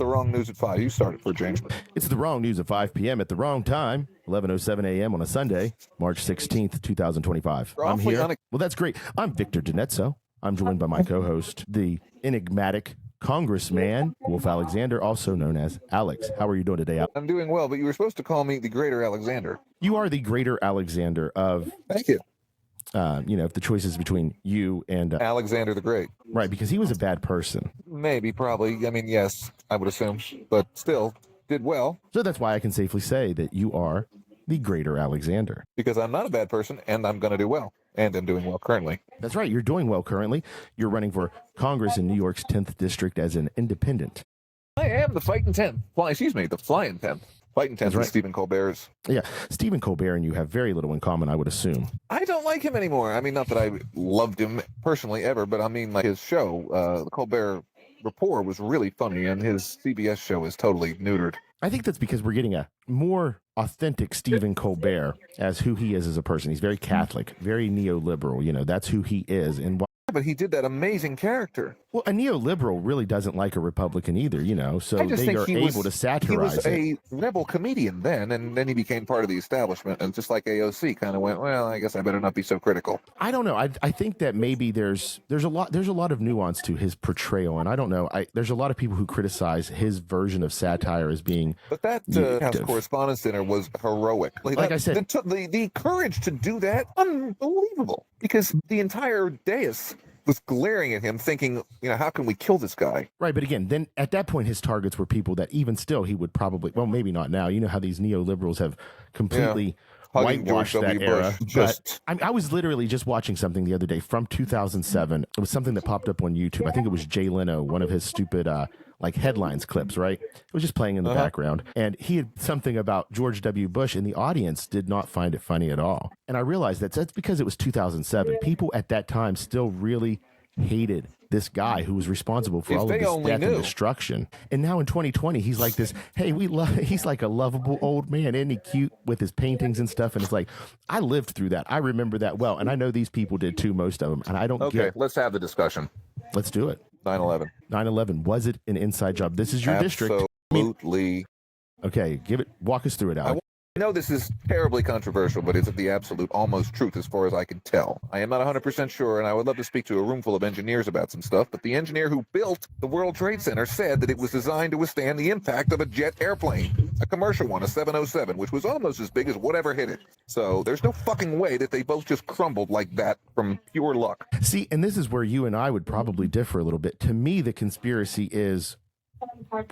the wrong news at 5. You started for James. It's the wrong news at 5 p.m. at the wrong time, 11:07 a.m. on a Sunday, March 16th, 2025. I'm here. Well, that's great. I'm Victor Dinetzo. I'm joined by my co-host, the enigmatic Congressman Wolf Alexander, also known as Alex. How are you doing today, Alex? I'm doing well, but you were supposed to call me the Greater Alexander. You are the Greater Alexander of... Thank you. If the choice is between you and... Alexander the Great. Right, because he was a bad person. Maybe, probably. I mean, yes, I would assume. But still, did well. So that's why I can safely say that you are the Greater Alexander. Because I'm not a bad person, and I'm going to do well. And I'm doing well currently. That's right. You're doing well currently. You're running for Congress in New York's 10th District as an independent. I am the Fighting 10th. Well, excuse me, the Flying 10th. Fighting 10th right. is Stephen Colbert's. Yeah, Stephen Colbert and you have very little in common, I would assume. I don't like him anymore. I mean, not that I loved him personally ever, but I mean, like his show, the Colbert Report, was really funny, and his CBS show is totally neutered. I think that's because we're getting a more authentic Stephen Colbert as who he is as a person. He's very Catholic, very neoliberal. You know, that's who he is. And but he did that amazing character. Well, a neoliberal really doesn't like a Republican either, you know, so they are able to satirize it. He was a rebel comedian then, and then he became part of the establishment, and just like AOC kind of went, well, I guess I better not be so critical. I don't know. I think that maybe there's a lot of nuance to his portrayal, and I don't know. There's a lot of people who criticize his version of satire as being... But that House Correspondents' Dinner was heroic. Like I said... The courage to do that, unbelievable. Because the entire dais was glaring at him thinking, how can we kill this guy? Right, but again, then at that point, his targets were people that even still he would probably, well, maybe not now. You know how these neoliberals have completely whitewashed that era. I was literally just watching something the other day from 2007. It was something that popped up on YouTube. I think it was Jay Leno, one of his stupid headlines clips, right? It was just playing in the background. And he had something about George W. Bush, and the audience did not find it funny at all. And I realized that's because it was 2007. People at that time still really hated this guy who was responsible for all of this death and destruction. And now in 2020, he's like this, hey, he's like a lovable old man. Isn't he cute with his paintings and stuff? And it's like, I lived through that. I remember that well. And I know these people did too, most of them. And I don't get... Okay, let's have the discussion. Let's do it. 9/11. 9/11. Was it an inside job? This is your district. Absolutely. Okay, walk us through it, Alex. I know this is terribly controversial, but it's the absolute almost truth as far as I can tell. I am not 100% sure, and I would love to speak to a room full of engineers about some stuff, but the engineer who built the World Trade Center said that it was designed to withstand the impact of a jet airplane, a commercial one, a 707, which was almost as big as whatever hit it. So there's no fucking way that they both just crumbled like that from pure luck. See, and this is where you and I would probably differ a little bit. To me, the conspiracy is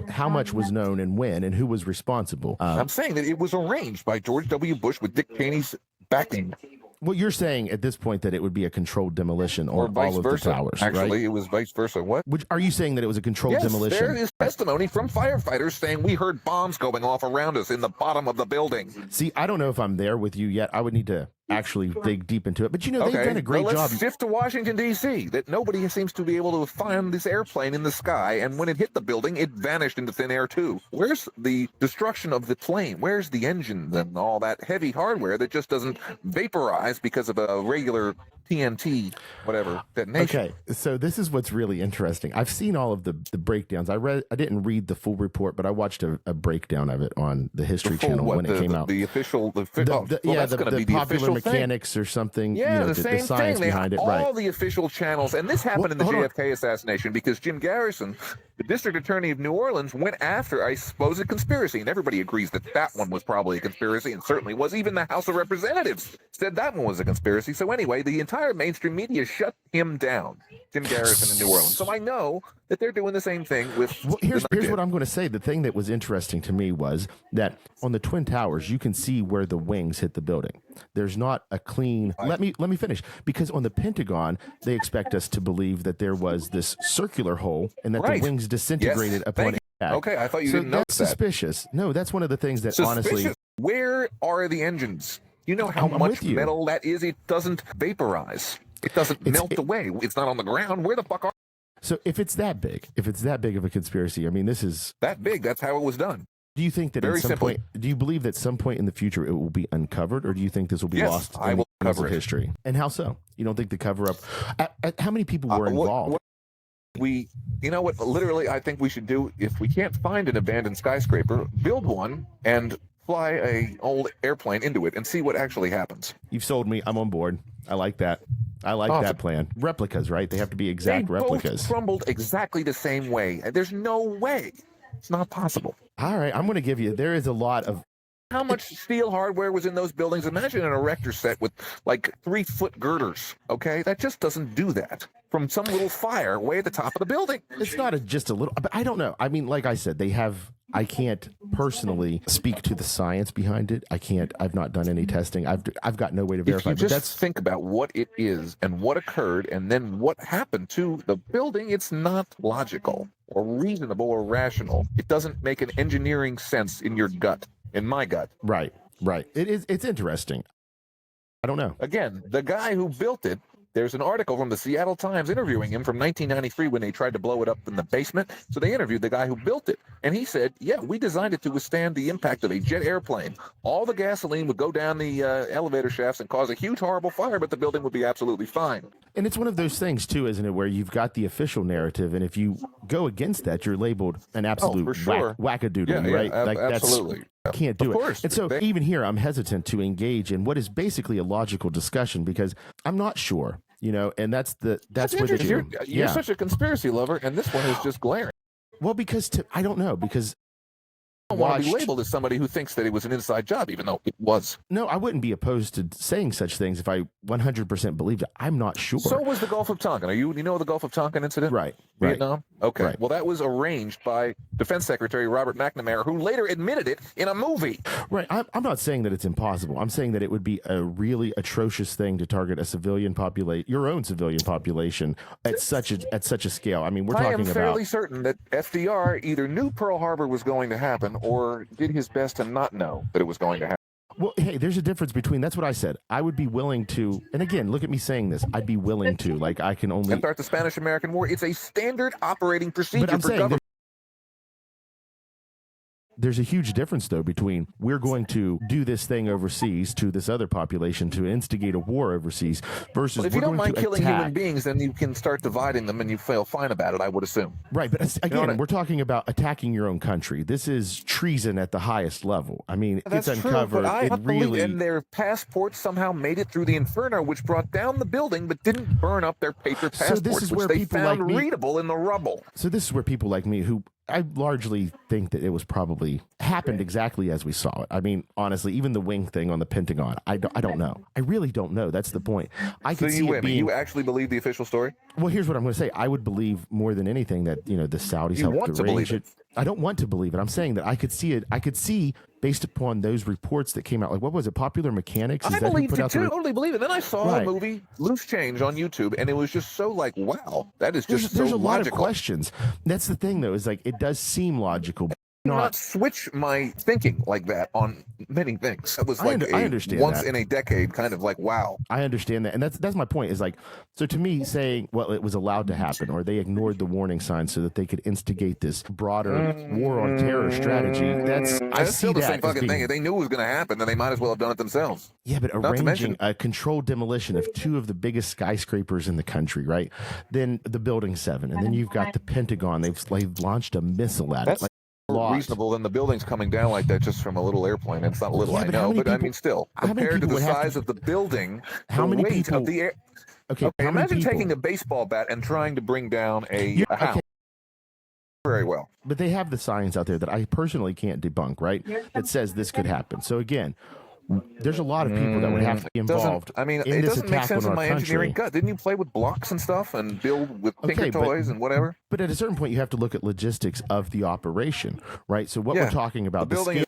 how much was known and when and who was responsible. I'm saying that it was arranged by George W. Bush with Dick Cheney's backing. Well, you're saying at this point that it would be a controlled demolition on all of the towers, Actually, right? It was vice versa. What? Are you saying that it was a controlled demolition? There is testimony from firefighters saying we heard bombs going off around us in the bottom of the building. See, I don't know if I'm there with you yet. I would need to actually dig deep into it. But they've done a great job. Let's shift to Washington, D.C. That nobody seems to be able to find this airplane in the sky, and when it hit the building, it vanished into thin air too. Where's the destruction of the plane? Where's the engines and all that heavy hardware that just doesn't vaporize because of a regular TNT, whatever, detonation? Okay, so this is what's really interesting. I've seen all of the breakdowns. I didn't read the full report, but I watched a breakdown of it on the History Channel when it came out. The official, the popular mechanics or something. Yeah, the science behind it. All the official channels, and this happened in the JFK assassination because Jim Garrison, the district attorney of New Orleans, went after a supposed conspiracy, and everybody agrees that that one was probably a conspiracy, and certainly was. Even the House of Representatives said that one was a conspiracy. So anyway, the entire mainstream media shut him down, Jim Garrison in New Orleans. So I know that they're doing the same thing with... Here's what I'm going to say. The thing that was interesting to me was that on the Twin Towers, you can see where the wings hit the building. There's not a clean... Let me finish. Because on the Pentagon, they expect us to believe that there was this circular hole and that the wings disintegrated upon impact. Okay, I thought you didn't know that. That's suspicious. No, that's one of the things that honestly... Where are the engines? You know how much metal that is? It doesn't vaporize. It doesn't melt away. It's not on the ground. Where the fuck are... So if it's that big of a conspiracy, I mean, this is... That big, that's how it was done. Do you think that at some point, do you believe that some point in the future it will be uncovered, or do you think this will be lost in the cover history? And how so? You don't think the cover up... how many people were involved? You know what? Literally, I think we should do, if we can't find an abandoned skyscraper, build one and fly a old airplane into it and see what actually happens. You've sold me. I'm on board. I like that. I like that plan. Replicas, right? They have to be exact replicas. Both crumbled exactly the same way. There's no way. It's not possible. All right, I'm going to give you. There is a lot of. How much steel hardware was in those buildings? Imagine an erector set with like 3-foot girders. Okay, that just doesn't do that. From some little fire way at the top of the building. It's not just a little. But I don't know. I mean, like I said, they have. I can't personally speak to the science behind it. I can't. I've not done any testing. I've got no way to verify. If you just think about what it is and what occurred and then what happened to the building, it's not logical or reasonable or rational. It doesn't make an engineering sense in your gut. In my gut. Right. It is. It's interesting. I don't know. Again, the guy who built it, there's an article from the Seattle Times interviewing him from 1993 when they tried to blow it up in the basement. So they interviewed the guy who built it. And he said, yeah, we designed it to withstand the impact of a jet airplane. All the gasoline would go down the elevator shafts and cause a huge, horrible fire, but the building would be absolutely fine. And it's one of those things, too, isn't it, where you've got the official narrative, and if you go against that, you're labeled an absolute wackadoodle, right? Like absolutely. Can't do it. And so even here, I'm hesitant to engage in what is basically a logical discussion because I'm not sure, and that's where you're such a conspiracy lover, and this one is just glaring. Well, because I don't know, because I don't want to be labeled as somebody who thinks that it was an inside job, even though it was. No, I wouldn't be opposed to saying such things if I 100% believed it. I'm not sure. So was the Gulf of Tonkin. You know the Gulf of Tonkin incident? Right. Vietnam? Okay. Right. Well, that was arranged by Defense Secretary Robert McNamara, who later admitted it in a movie. Right. I'm not saying that it's impossible. I'm saying that it would be a really atrocious thing to target a civilian population, your own civilian population, at such a scale. I mean, we're talking about. I am fairly certain that FDR either knew Pearl Harbor was going to happen or did his best to not know that it was going to happen. Well, hey, there's a difference between, that's what I said. I would be willing to, and again, look at me saying this. I'd be willing to, like I can only. And start the Spanish-American War. It's a standard operating procedure for government. There's a huge difference, though, between we're going to do this thing overseas to this other population to instigate a war overseas versus if you don't mind killing human beings, then you can start dividing them and you feel fine about it, I would assume. Right. But again, we're talking about attacking your own country. This is treason at the highest level. I mean, it's uncovered. I believe and their passports somehow made it through the inferno, which brought down the building but didn't burn up their paper passports, so this is where which they found readable in the rubble. So this is where people like me who I largely think that it was probably happened exactly as we saw it. I mean, honestly, even the wing thing on the Pentagon, I don't know. I really don't know. That's the point. I could see it being, you actually believe the official story? Well, here's what I'm going to say. I would believe more than anything that, the Saudis helped arrange it. I don't want to believe it. I'm saying that I could see it. I could see based upon those reports that came out. Like, what was it? Popular Mechanics? I believed it too. I totally believe it. Then I saw the movie Loose Change on YouTube, and it was just so like, wow, that is just there's so a logical. lot of questions. That's the thing, though, is like it does seem logical. Not switch my thinking like that on many things. It was like I understand once in a decade kind of like, wow. I understand that. And that's my point is like, so to me saying, well, it was allowed to happen or they ignored the warning signs so that they could instigate this broader war on terror strategy. That's still the same fucking thing. If they knew it was going to happen, then they might as well have done it themselves. Yeah, but arranging a controlled demolition of two of the biggest skyscrapers in the country, right? Then the Building 7, and then you've got the Pentagon. They've launched a missile at it. More reasonable than the buildings coming down like that just from a little airplane. It's not little, I know, but I mean, still, compared to the size of the building, the weight of the air. Okay, imagine taking a baseball bat and trying to bring down a house. Okay. Very well. But they have the science out there that I personally can't debunk, right? That says this could happen. So again, there's a lot of people that would have to be involved. It doesn't make sense in my engineering gut. Didn't you play with blocks and stuff and build with Tinker toys and whatever? But at a certain point, you have to look at logistics of the operation, right? So what we're talking about, the building.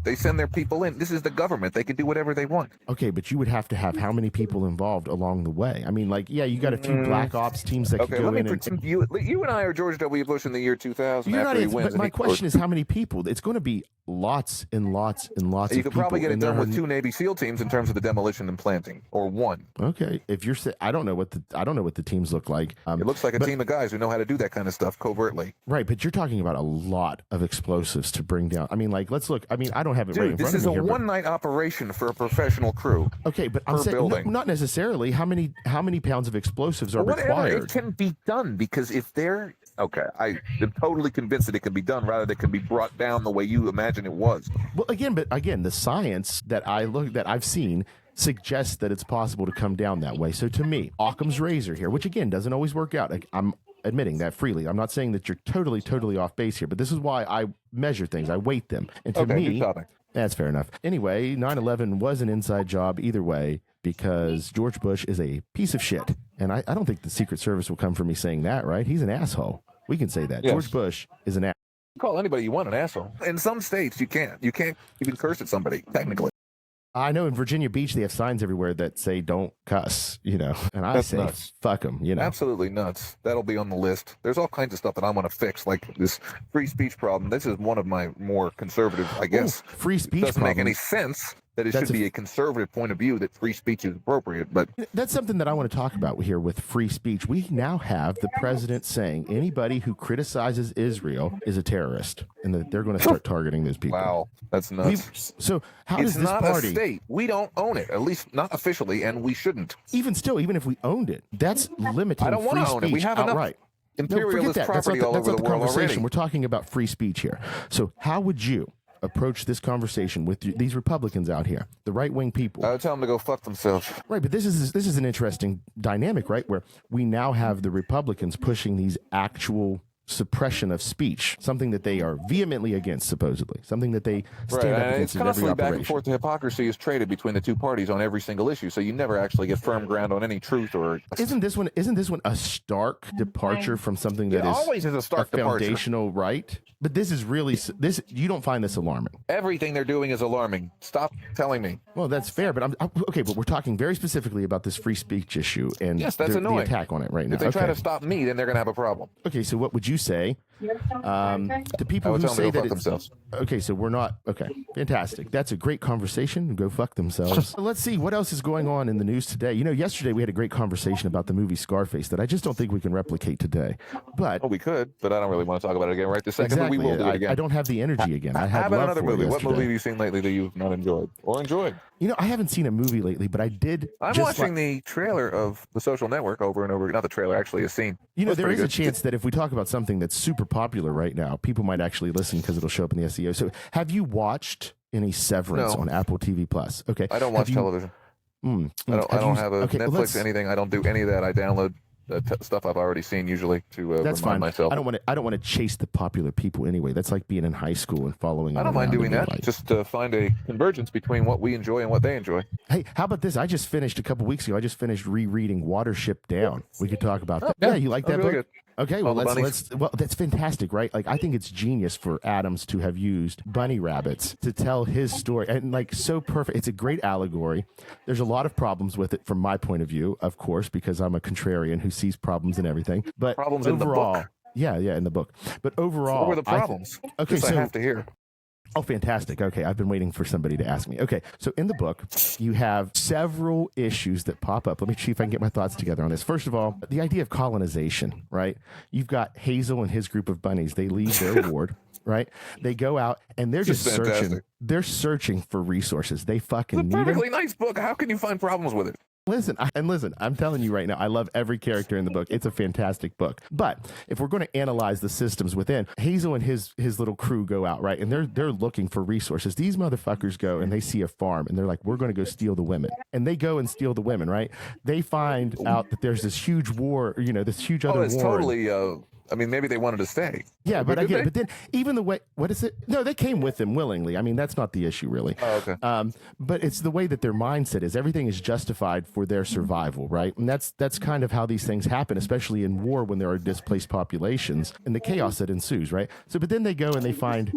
They send their people in. This is the government. They can do whatever they want. Okay, but you would have to have how many people involved along the way? I mean, like, yeah, you got a few black ops teams that could go in. You and I are George W. Bush in the year 2000 You're after he wins. But my question is how many people? It's going to be lots and lots and lots of people. You could probably get it done with 2 Navy SEAL teams in terms of the demolition and planting, or 1. Okay, if you're, I don't know what the teams look like. It looks like a team of guys who know how to do that kind of stuff covertly. Right, but you're talking about a lot of explosives to bring down. I mean, like, let's look. I mean, I don't have it right in front of me. This is a one-night operation for a professional crew. Okay, but I'm saying not necessarily. How many pounds of explosives are required? It can be done, because if they're okay, I am totally convinced that it can be done, rather than it can be brought down the way you imagine it was. Well, again, the science that I've seen suggests that it's possible to come down that way. So to me, Occam's razor here, which again doesn't always work out. I'm admitting that freely. I'm not saying that you're totally off base here, but this is why I measure things. I weight them. And to me, that's fair enough. Anyway, 9/11 was an inside job either way, because George Bush is a piece of shit. And I don't think the Secret Service will come for me saying that, right? He's an asshole. We can say that. Yes. George Bush is an asshole. Call anybody you want an asshole. In some states, you can't even curse at somebody, technically. I know in Virginia Beach, they have signs everywhere that say "Don't cuss," and that's say nuts. Fuck them, Absolutely nuts. That'll be on the list. There's all kinds of stuff that I want to fix, like this free speech problem. This is one of my more conservative, I guess. Free speech doesn't make any sense. That it should be a conservative point of view that free speech is appropriate, but that's something that I want to talk about here with free speech. We now have the president saying anybody who criticizes Israel is a terrorist, and that they're going to start targeting those people. Wow, that's nuts. So how does this party? It's not a state. We don't own it, at least not officially, and we shouldn't. Even if we owned it, that's limiting. I don't want to own it. We have enough imperialist property all over the world already. We're talking about free speech here. So how would you approach this conversation with these Republicans out here, the right-wing people? I would tell them to go fuck themselves. Right, but this is an interesting dynamic, right, where we now have the Republicans pushing these actual suppression of speech, something that they are vehemently against, supposedly, something that they stand up against in every operation. It's constantly back and forth. The hypocrisy is traded between the two parties on every single issue, so you never actually get firm ground on any truth. Or isn't this one a stark departure from something that is always is a stark foundational right? But this is really this. You don't find this alarming? Everything they're doing is alarming. Stop telling me. Well, that's fair, but I'm okay. But we're talking very specifically about this free speech issue, and yes, that's annoying. The attack on it right now. If they try to stop me, then they're going to have a problem. Okay, so what would you say to people who say that themselves? Okay, so we're not okay. Fantastic. That's a great conversation. Go fuck themselves. Let's see what else is going on in the news today. Yesterday we had a great conversation about the movie Scarface that I just don't think we can replicate today. But we could, but I don't really want to talk about it again right this second. Exactly. But we will do it again. I don't have the energy again. I have another movie. What movie have you seen lately that you've not enjoyed or enjoyed? I haven't seen a movie lately, but I did. I'm watching the trailer of The Social Network over and over. Not the trailer, actually, a scene. There is a chance that if we talk about something that's super popular right now, people might actually listen because it'll show up in the SEO. So, have you watched any Severance on Apple TV Plus? Okay, I don't watch television. I don't have a Netflix, anything. I don't do any of that. I download stuff I've already seen usually to that's remind fine. myself. I don't want to chase the popular people anyway. That's like being in high school and following. I don't mind doing that. Just to find a convergence between what we enjoy and what they enjoy. Hey, how about this? I just finished a couple weeks ago. I just finished rereading Watership Down. We could talk about that. Yeah, you like that book? Good. Okay, well that's fantastic, right? Like I think it's genius for Adams to have used bunny rabbits to tell his story, and like so perfect. It's a great allegory. There's a lot of problems with it from my point of view, of course, because I'm a contrarian who sees problems in everything. But problems overall, in the book. Yeah, in the book. But overall, what were the problems? Okay, so I have to hear. Oh, fantastic. Okay, I've been waiting for somebody to ask me. Okay, so in the book, you have several issues that pop up. Let me see if I can get my thoughts together on this. First of all, the idea of colonization, right? You've got Hazel and his group of bunnies. They leave their ward, right? They go out and they're just searching. They're searching for resources. They fucking need them. It's a perfectly nice book. How can you find problems with it? Listen, I'm telling you right now, I love every character in the book. It's a fantastic book. But if we're going to analyze the systems within, Hazel and his little crew go out, right? And they're looking for resources. These motherfuckers go and they see a farm and they're like, we're going to go steal the women. And they go and steal the women, right? They find out that there's this huge war, this huge other war. It's totally I mean, maybe they wanted to stay. Yeah, but again, but then even the way, what is it? No, they came with them willingly. I mean, that's not the issue, really. Oh, okay. But it's the way that their mindset is. Everything is justified for their survival, right? And that's kind of how these things happen, especially in war when there are displaced populations and the chaos that ensues, right? So, but then they go and they find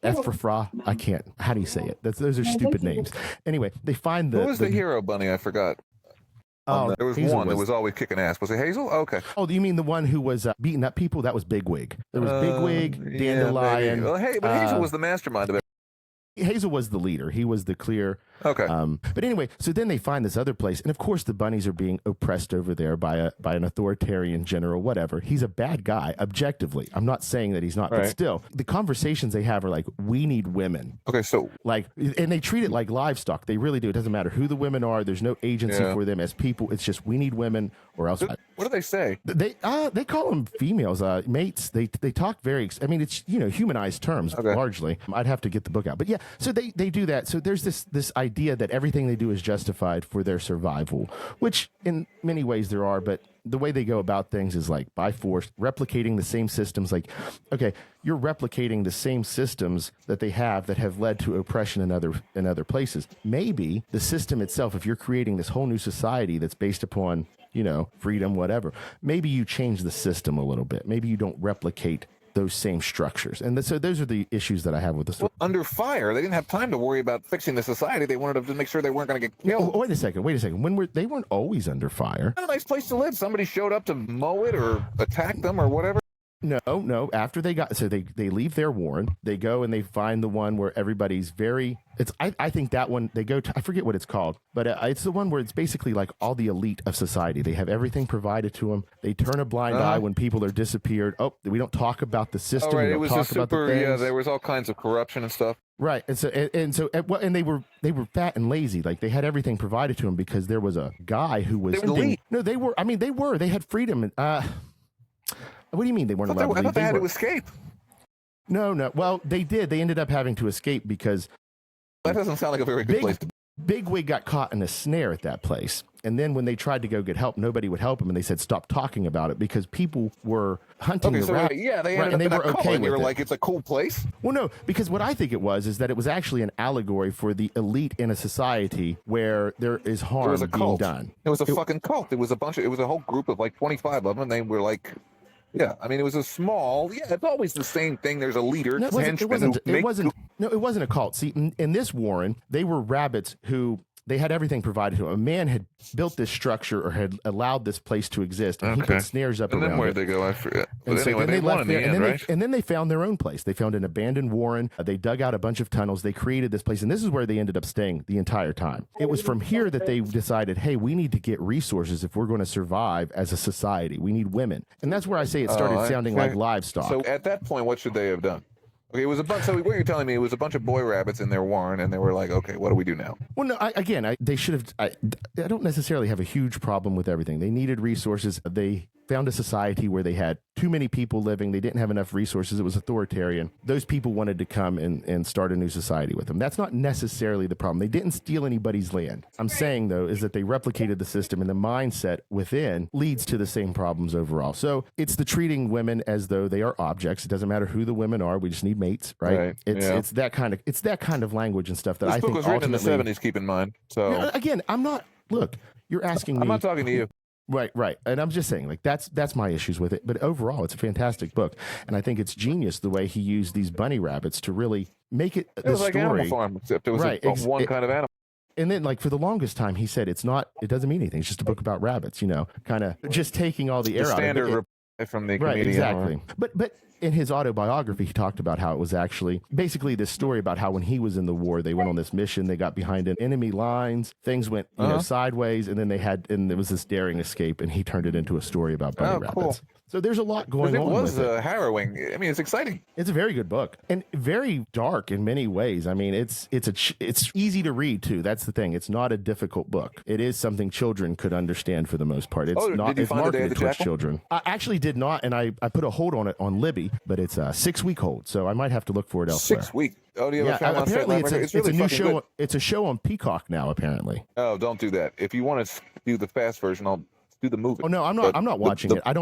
Ephrafa. I can't. How do you say it? Those are stupid names. Anyway, they find Who was the hero bunny? I forgot. There was Hazel one that was always kicking ass. Was it Hazel? Okay. Oh, you mean the one who was beating up people? That was Bigwig. There was Bigwig, Dandelion. Well, hey, but Hazel was the mastermind of it. Hazel was the leader. He was the clear. Okay. But anyway, so then they find this other place, and of course the bunnies are being oppressed over there by an authoritarian general. Whatever. He's a bad guy, objectively. I'm not saying that he's not, but still, the conversations they have are like, "We need women." Okay, so like, and they treat it like livestock. They really do. It doesn't matter who the women are. There's no agency for them as people. It's just we need women, or else. What do they say? They call them females, mates. They talk very. I mean, it's humanized terms largely. I'd have to get the book out, but yeah. So they do that. So there's this idea that everything they do is justified for their survival, which in many ways there are, but the way they go about things is like by force, replicating the same systems. Like, okay, you're replicating the same systems that they have that have led to oppression in other places. Maybe the system itself, if you're creating this whole new society that's based upon, freedom, whatever, maybe you change the system a little bit. Maybe you don't replicate those same structures. And so those are the issues that I have with this. Well, under fire, they didn't have time to worry about fixing the society. They wanted to make sure they weren't going to get killed. Wait a second. They weren't always under fire. Not a nice place to live. Somebody showed up to mow it or attack them or whatever. No. After they leave their warren, they go and they find the one where everybody's I think that one, they go to, I forget what it's called, but it's the one where it's basically like all the elite of society. They have everything provided to them. They turn a blind eye when people are disappeared. Oh, we don't talk about the system. It was a super, there was all kinds of corruption and stuff. Right. And they were fat and lazy. Like they had everything provided to them because there was a guy who was. They were elite. No, they were. They had freedom. What do you mean they weren't allowed to leave? I thought they had to escape. No. Well, they did. They ended up having to escape because... That doesn't sound like a very good place to be. Bigwig got caught in a snare at that place. And then when they tried to go get help, nobody would help him. And they said, stop talking about it because people were hunting the rat. Yeah, they ended up in a cult, and you were like, it's a cool place? Well, no, because what I think it was is that it was actually an allegory for the elite in a society where there is harm being done. It was a fucking cult. It was a whole group of like 25 of them, and they were like... Yeah, I mean, it was a small. Yeah, it's always the same thing. There's a leader. No, it wasn't a cult. See, in this warren, they were rabbits who they had everything provided to them. A man had built this structure or had allowed this place to exist, and he put snares up around it. And then where'd they go? I forget. But and anyway, they won in the end, right? And then they found their own place. They found an abandoned warren. They dug out a bunch of tunnels. They created this place, and this is where they ended up staying the entire time. It was from here that they decided, hey, we need to get resources if we're going to survive as a society. We need women. And that's where I say it started sounding like livestock. So at that point, what should they have done? Okay, it was a bunch. So what you're telling me, it was a bunch of boy rabbits in their warren, and they were like, "Okay, what do we do now?" Well, no. They should have. I don't necessarily have a huge problem with everything. They needed resources. They found a society where they had too many people living. They didn't have enough resources. It was authoritarian. Those people wanted to come and start a new society with them. That's not necessarily the problem. They didn't steal anybody's land. I'm saying, though, is that they replicated the system, and the mindset within leads to the same problems overall. So it's the treating women as though they are objects. It doesn't matter who the women are. We just need mates, right? It's that kind of language and stuff that this I think book was written in the 70s. Keep in mind. So again, I'm not. Look, you're asking me. I'm not talking to you. Right. And I'm just saying, like, that's my issues with it. But overall, it's a fantastic book. And I think it's genius the way he used these bunny rabbits to really make it the was like story. Animal Farm, except it was one kind of animal. And then, like, for the longest time, he said it doesn't mean anything. It's just a book about rabbits, kind of just taking all the air out of it. Standard from the comedian. Right, exactly. But in his autobiography, he talked about how it was actually basically this story about how when he was in the war, they went on this mission, they got behind enemy lines, things went sideways, and then there was this daring escape, and he turned it into a story about bunny rabbits. Cool. So there's a lot going on. It was harrowing. I mean, it's exciting. It's a very good book and very dark in many ways. I mean, it's easy to read too. That's the thing. It's not a difficult book. It is something children could understand for the most part. It's not. It's marketed towards children. I actually did not, and I put a hold on it on Libby, but it's a 6-week hold, so I might have to look for it elsewhere. 6 weeks. Oh, do you have a apparently it's really a new show. Good. It's a show on Peacock now. Apparently. Oh, don't do that. If you want to do the fast version, I'll do the movie. Oh no, I'm not watching it. I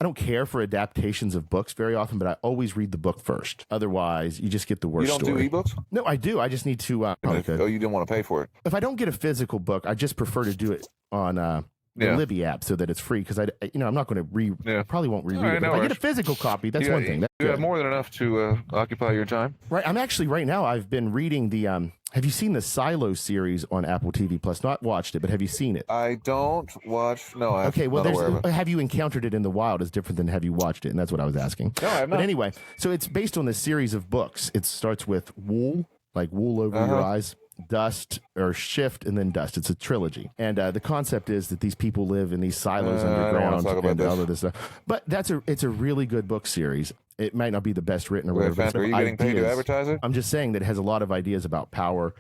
don't care for adaptations of books very often, but I always read the book first. Otherwise, you just get the worst story. You don't do ebooks? No, I do. I just need to. Oh, you didn't want to pay for it. If I don't get a physical book, I just prefer to do it on Libby app so that it's free because I'm not going to probably won't reread it. But if I get a physical copy, that's one thing. You have more than enough to occupy your time. Right. I'm actually right now. I've been reading the. Have you seen the Silo series on Apple TV Plus? Not watched it, but have you seen it? I don't watch. No. Okay. Well, have you encountered it in the wild? Is different than have you watched it? And that's what I was asking. No, I have not. But anyway, so it's based on this series of books. It starts with wool, like wool over your eyes. Dust or shift and then dust. It's a trilogy, and the concept is that these people live in these silos underground and all of this stuff. But it's a really good book series. It might not be the best written or whatever. Are you getting paid to advertise it? I'm just saying that it has a lot of ideas about power,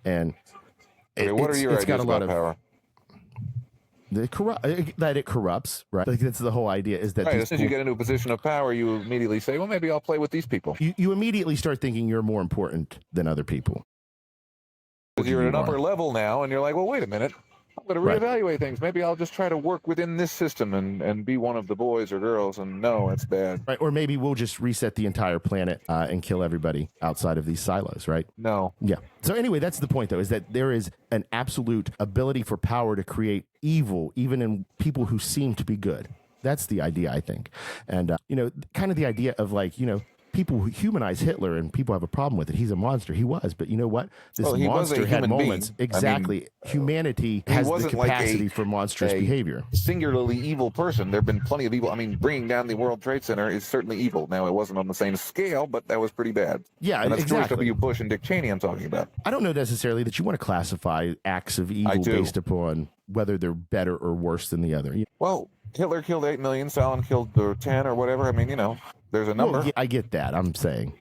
and what are your ideas about power? That it corrupts, right? Like that's the whole idea. Is that as soon as you get into a position of power, you immediately say, "Well, maybe I'll play with these people." You immediately start thinking you're more important than other people. Because you're at an upper level now, and you're like, well, wait a minute. I'm going to reevaluate things. Maybe I'll just try to work within this system and be one of the boys or girls. And no, it's bad. Right. Or maybe we'll just reset the entire planet and kill everybody outside of these silos, right? No. Yeah. So anyway, that's the point, though, is that there is an absolute ability for power to create evil, even in people who seem to be good. That's the idea, I think. And, kind of the idea of people who humanize Hitler and people have a problem with it. He's a monster. He was. But you know what? This monster had moments. Being. Exactly. Humanity has the capacity for monstrous behavior. Singularly evil person. There have been plenty of evil. I mean, bringing down the World Trade Center is certainly evil. Now, it wasn't on the same scale, but that was pretty bad. Yeah, and that's exactly. George W. Bush and Dick Cheney I'm talking about. I don't know necessarily that you want to classify acts of evil based upon whether they're better or worse than the other. Well, Hitler killed 8 million. Stalin killed 10 or whatever. I mean, there's a number. Well, I get that. I'm saying.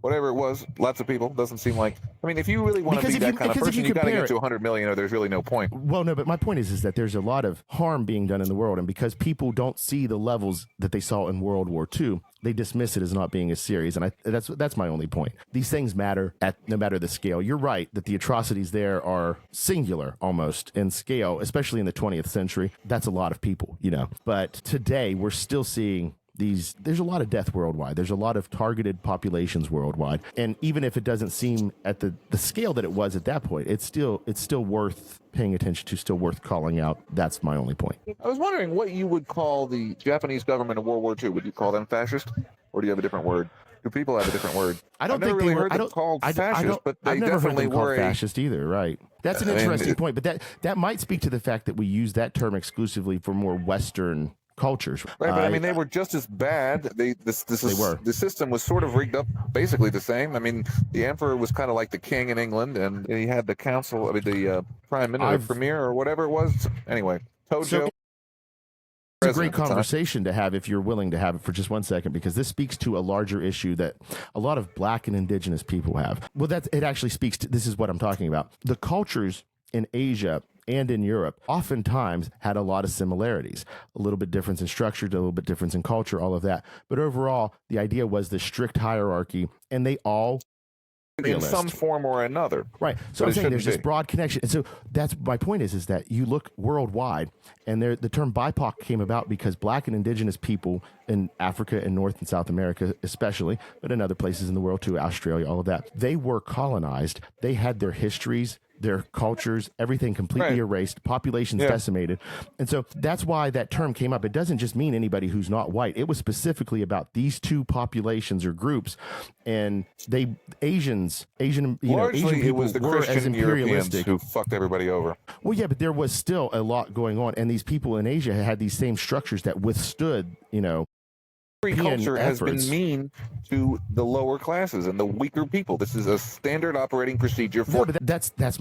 Whatever it was, lots of people. Doesn't seem like. I mean, if you really want to be that kind of person, you got to get to 100 million, or there's really no point. Well, no, but my point is that there's a lot of harm being done in the world, and because people don't see the levels that they saw in World War II, they dismiss it as not being as serious, and that's my only point. These things matter no matter the scale. You're right that the atrocities there are singular almost in scale, especially in the 20th century. That's a lot of people, But today we're still seeing. There's a lot of death worldwide. There's a lot of targeted populations worldwide. And even if it doesn't seem at the scale that it was at that point, it's still worth paying attention to, still worth calling out. That's my only point. I was wondering what you would call the Japanese government of World War II. Would you call them fascist? Or do you have a different word? Do people have a different word? I don't I've think never they really were heard them called fascist, but they I've never definitely heard them called were fascist either, right? That's an interesting point, but that might speak to the fact that we use that term exclusively for more Western cultures. Right, but I mean, they were just as bad. They were. The system was sort of rigged up basically the same. I mean, the emperor was kind of like the king in England, and he had the council, the prime minister, premier, or whatever it was. Anyway, Tojo. It's a great conversation to have if you're willing to have it for just 1 second, because this speaks to a larger issue that a lot of Black and indigenous people have. Well, it actually speaks to, this is what I'm talking about. The cultures in Asia and in Europe oftentimes had a lot of similarities, a little bit difference in structure, a little bit difference in culture, all of that. But overall, the idea was the strict hierarchy, and they all in some form or another. Right. So I'm saying there's this broad connection. And so that's my point is that you look worldwide, and the term BIPOC came about because Black and indigenous people in Africa and North and South America especially, but in other places in the world too, Australia, all of that, they were colonized. They had their histories, their cultures, everything completely erased, populations decimated. And so that's why that term came up. It doesn't just mean anybody who's not white. It was specifically about these two populations or groups. And Asian Largely, people it was the were Christian as imperialistic. Europeans who fucked everybody over. Well, yeah, but there was still a lot going on. And these people in Asia had these same structures that withstood, Every culture has been mean to the lower classes and the weaker people. This is a standard operating procedure for. No, but that's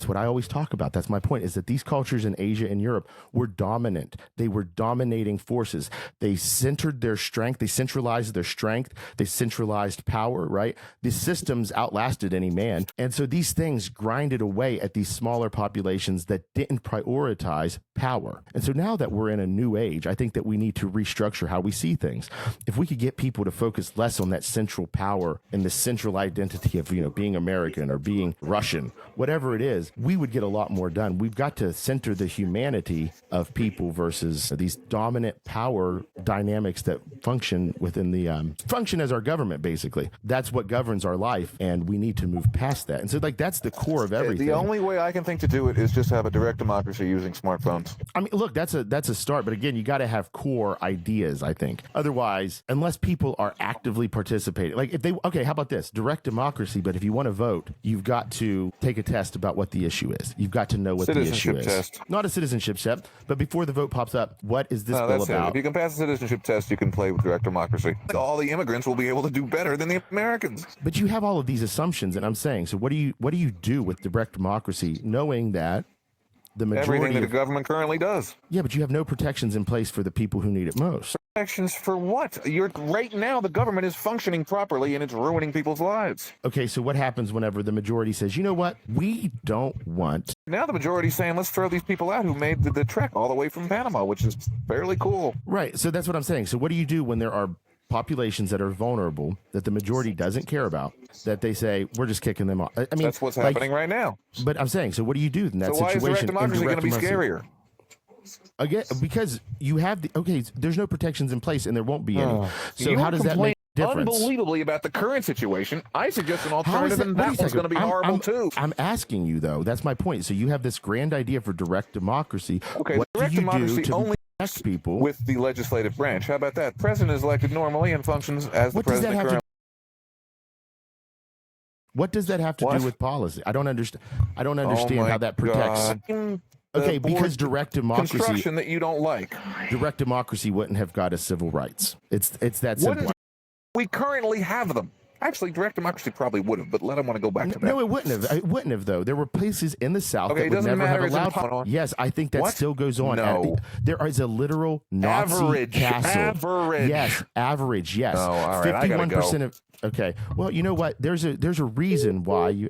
what I always talk about. That's my point, is that these cultures in Asia and Europe were dominant. They were dominating forces. They centered their strength. They centralized their strength. They centralized power, right? The systems outlasted any man. And so these things grinded away at these smaller populations that didn't prioritize power. And so now that we're in a new age, I think that we need to restructure how we see things. if we could get people to focus less on that central power and the central identity of, being American or being Russian, whatever it is, we would get a lot more done. We've got to center the humanity of people versus these dominant power dynamics that function within the function as our government. Basically, that's what governs our life, and we need to move past that. And so, that's the core of everything. The only way I can think to do it is just have a direct democracy using smartphones. I mean, look, that's a start, but again, you got to have core ideas, I think. Otherwise, unless people are actively participating, how about this? Direct democracy, but if you want to vote, you've got to take a test about what the issue is. You've got to know what the issue is. Test. Not a citizenship test, but before the vote pops up, what is this bill about? If you can pass a citizenship test, you can play with direct democracy. All the immigrants will be able to do better than the Americans. But you have all of these assumptions, and I'm saying, so what do you do with direct democracy, knowing that the majority everything that the government currently does? Yeah, but you have no protections in place for the people who need it most. Protections for what? Right now, the government is functioning properly, and it's ruining people's lives. Okay, so what happens whenever the majority says, you know what, we don't want... Now the majority's saying, let's throw these people out who made the trek all the way from Panama, which is fairly cool. Right, so that's what I'm saying. So what do you do when there are populations that are vulnerable that the majority doesn't care about, that they say, we're just kicking them off? I mean, that's what's happening right now. But I'm saying, so what do you do in that situation? So why is direct democracy going to be scarier? Again, because you have there's no protections in place, and there won't be any. So how does that make a difference? Unbelievably about the current situation. I suggest an alternative, and that one's going to be horrible too. I'm asking you though. That's my point. So you have this grand idea for direct democracy. Okay, what direct do you democracy do to only protect people with the legislative branch. How about that? President is elected normally and functions as the president currently. What does that have to do with policy? I don't understand. I don't understand how that protects. Okay, because direct democracy, construction that you don't like. Direct democracy wouldn't have got us civil rights. It's that simple. We currently have them. Actually, direct democracy probably would have, but I don't want to go back to that. No, it wouldn't have. It wouldn't have, though. There were places in the South that would never have allowed. Yes, I think that still goes on. No. There is a literal Nazi castle. Average. Yes, average. Yes. Oh, all right. 51% of. Okay. Well, you know what? There's a reason why you.